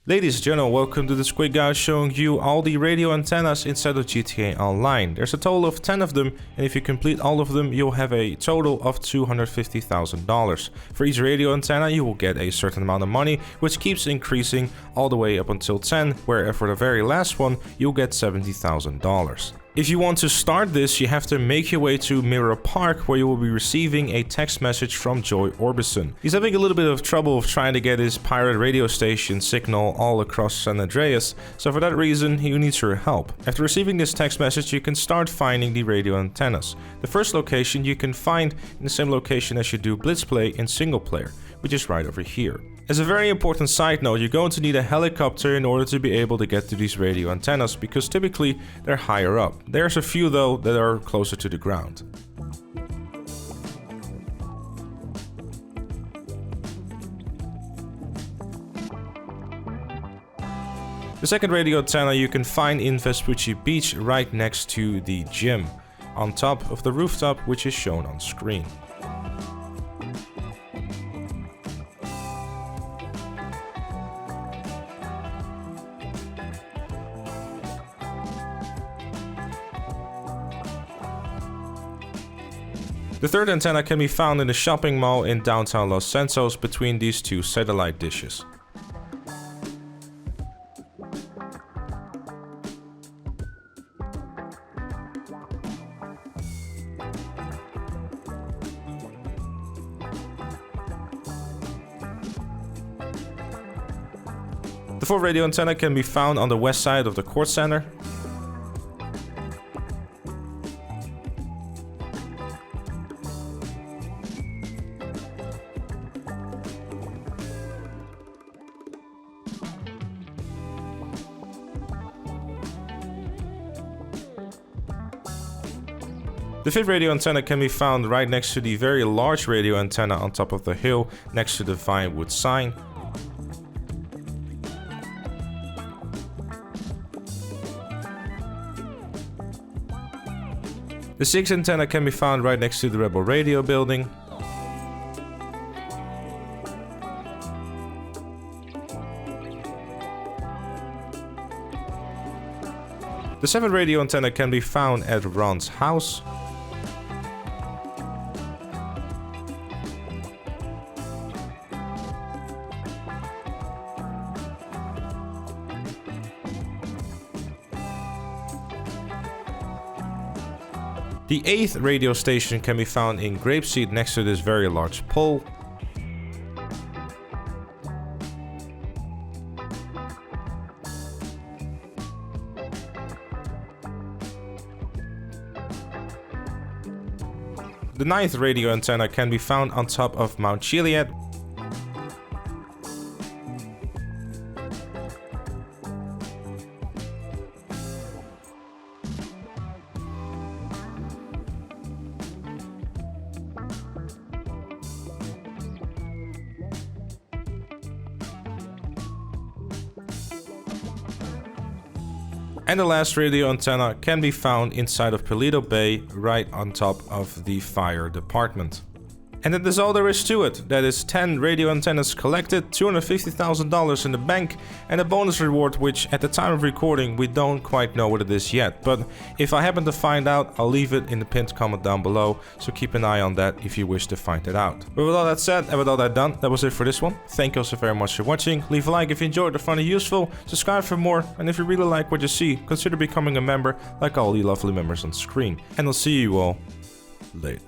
Ladies and gentlemen, welcome to this quick guide showing you all the radio antennas inside of GTA Online. There's a total of 10 of them, and if you complete all of them, you'll have a total of $250,000. For each radio antenna, you will get a certain amount of money, which keeps increasing all the way up until 10, where for the very last one, you'll get $70,000. If you want to start this, you have to make your way to Mirror Park, where you will be receiving a text message from Joy Orbison. He's having a little bit of trouble trying to get his pirate radio station signal all across San Andreas, so for that reason, he needs your help. After receiving this text message, you can start finding the radio antennas. The first location you can find in the same location as you do Blitzplay in single player, which is right over here. As a very important side note, you're going to need a helicopter in order to be able to get to these radio antennas, because typically they're higher up. There's a few though that are closer to the ground. The second radio antenna you can find in Vespucci Beach, right next to the gym, on top of the rooftop, which is shown on screen. The third antenna can be found in the shopping mall in downtown Los Santos between these two satellite dishes. The fourth radio antenna can be found on the west side of the Court Center. The fifth radio antenna can be found right next to the very large radio antenna on top of the hill next to the Vinewood sign. The sixth antenna can be found right next to the Rebel Radio building. The seventh radio antenna can be found at Ron's house. The eighth radio station can be found in Grapeseed next to this very large pole. The ninth radio antenna can be found on top of Mount Chiliad. And the last radio antenna can be found inside of Paleto Bay, right on top of the fire department. And that is all there is to it. That is 10 radio antennas collected, $250,000 in the bank, and a bonus reward which at the time of recording we don't quite know what it is yet. But if I happen to find out, I'll leave it in the pinned comment down below, so keep an eye on that if you wish to find it out. But with all that said and with all that done, that was it for this one. Thank you also very much for watching. Leave a like if you enjoyed or found it useful, subscribe for more, and if you really like what you see, consider becoming a member like all the lovely members on screen. And I'll see you all later.